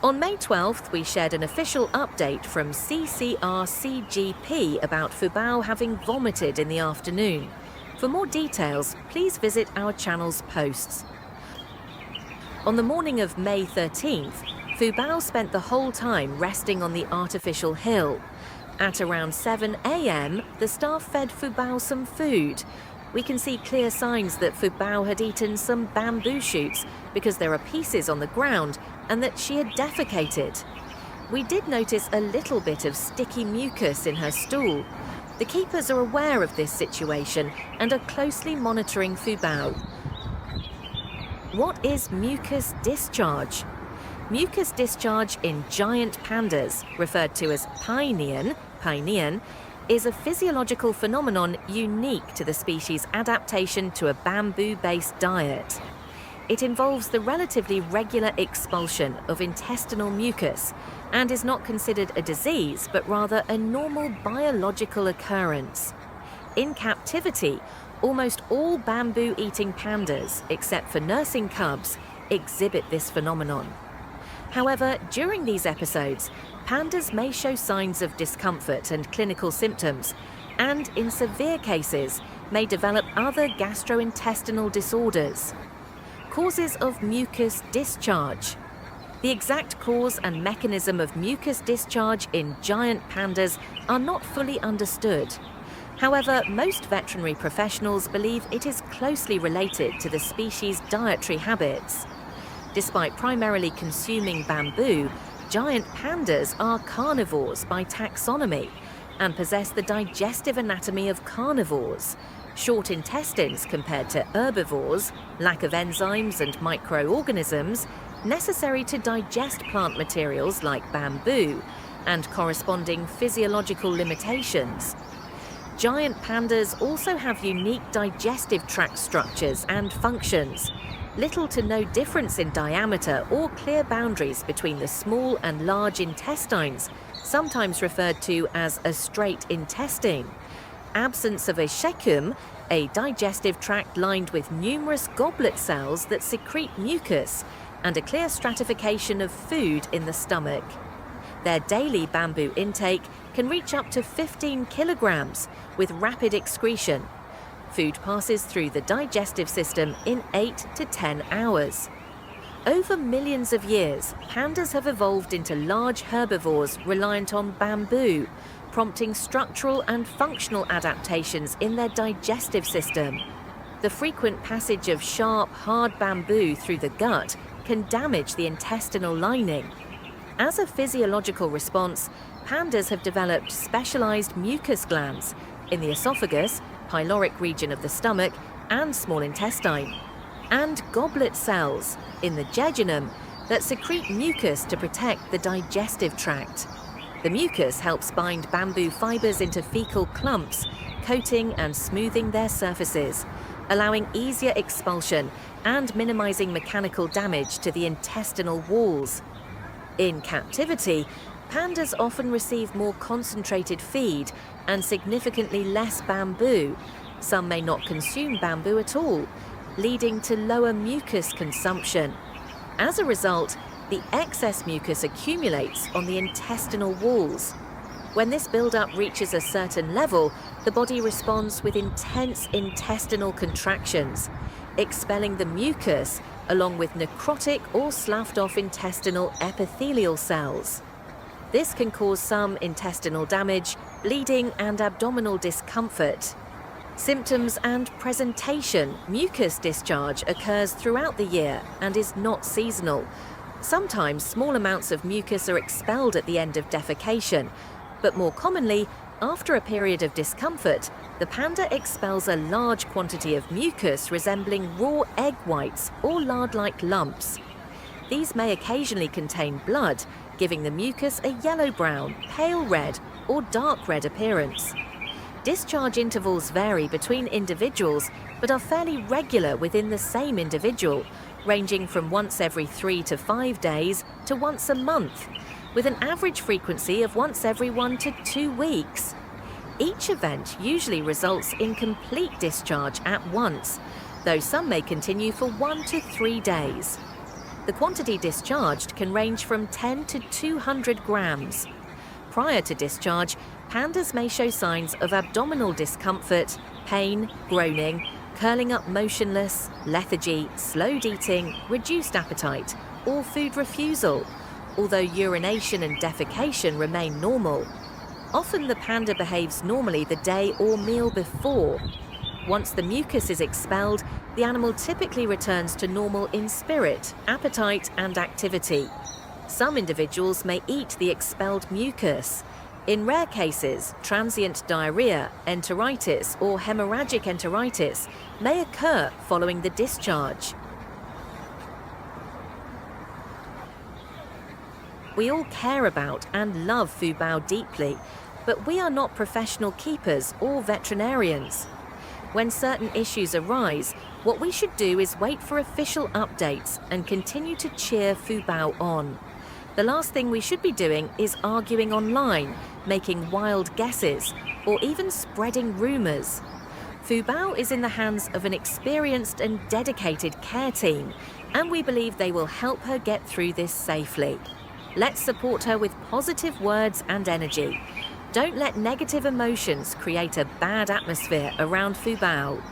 On May 12th, we shared an official update from CCR-CGP about Fubao having vomited in the afternoon. For more details, please visit our channel's posts. On the morning of May 13th, Fubao spent the whole time resting on the artificial hill. At around 7 a.m., the staff fed Fubao some food. We can see clear signs that Fubao had eaten some bamboo shoots because there are pieces on the ground and that she had defecated. We did notice a little bit of sticky mucus in her stool. The keepers are aware of this situation and are closely monitoring Fubao. What is mucus discharge? Mucus discharge in giant pandas, referred to as Painian, is a physiological phenomenon unique to the species' adaptation to a bamboo-based diet. It involves the relatively regular expulsion of intestinal mucus and is not considered a disease, but rather a normal biological occurrence. In captivity, almost all bamboo-eating pandas, except for nursing cubs, exhibit this phenomenon. However, during these episodes, pandas may show signs of discomfort and clinical symptoms, and in severe cases, may develop other gastrointestinal disorders. Causes of mucus discharge. The exact cause and mechanism of mucus discharge in giant pandas are not fully understood. However, most veterinary professionals believe it is closely related to the species' dietary habits. Despite primarily consuming bamboo, giant pandas are carnivores by taxonomy and possess the digestive anatomy of carnivores. Short intestines compared to herbivores, lack of enzymes and microorganisms necessary to digest plant materials like bamboo, and corresponding physiological limitations. Giant pandas also have unique digestive tract structures and functions. Little to no difference in diameter or clear boundaries between the small and large intestines, sometimes referred to as a straight intestine. Absence of a cecum, a digestive tract lined with numerous goblet cells that secrete mucus, and a clear stratification of food in the stomach. Their daily bamboo intake can reach up to 15 kilograms with rapid excretion. Food passes through the digestive system in 8 to 10 hours. Over millions of years, pandas have evolved into large herbivores reliant on bamboo, prompting structural and functional adaptations in their digestive system. The frequent passage of sharp, hard bamboo through the gut can damage the intestinal lining. As a physiological response, pandas have developed specialized mucus glands in the esophagus, pyloric region of the stomach, and small intestine, and goblet cells in the jejunum that secrete mucus to protect the digestive tract. The mucus helps bind bamboo fibers into fecal clumps, coating and smoothing their surfaces, allowing easier expulsion and minimizing mechanical damage to the intestinal walls. In captivity, pandas often receive more concentrated feed and significantly less bamboo. Some may not consume bamboo at all, leading to lower mucus consumption. As a result, the excess mucus accumulates on the intestinal walls. When this buildup reaches a certain level, the body responds with intense intestinal contractions, expelling the mucus along with necrotic or sloughed-off intestinal epithelial cells. This can cause some intestinal damage, bleeding, and abdominal discomfort. Symptoms and presentation. Mucus discharge occurs throughout the year and is not seasonal. Sometimes small amounts of mucus are expelled at the end of defecation, but more commonly, after a period of discomfort, the panda expels a large quantity of mucus resembling raw egg whites or lard-like lumps. These may occasionally contain blood, giving the mucus a yellow-brown, pale red, or dark red appearance. Discharge intervals vary between individuals, but are fairly regular within the same individual, ranging from once every 3 to 5 days to once a month, with an average frequency of once every 1 to 2 weeks. Each event usually results in complete discharge at once, though some may continue for 1 to 3 days. The quantity discharged can range from 10 to 200 grams. Prior to discharge, pandas may show signs of abdominal discomfort, pain, groaning, curling up motionless, lethargy, slowed eating, reduced appetite, or food refusal, although urination and defecation remain normal. Often the panda behaves normally the day or meal before. Once the mucus is expelled, the animal typically returns to normal in spirit, appetite, and activity. Some individuals may eat the expelled mucus. In rare cases, transient diarrhea, enteritis, or hemorrhagic enteritis may occur following the discharge. We all care about and love Fubao deeply, but we are not professional keepers or veterinarians. When certain issues arise, what we should do is wait for official updates and continue to cheer Fubao on. The last thing we should be doing is arguing online, making wild guesses, or even spreading rumors. Fubao is in the hands of an experienced and dedicated care team, and we believe they will help her get through this safely. Let's support her with positive words and energy. Don't let negative emotions create a bad atmosphere around Fubao.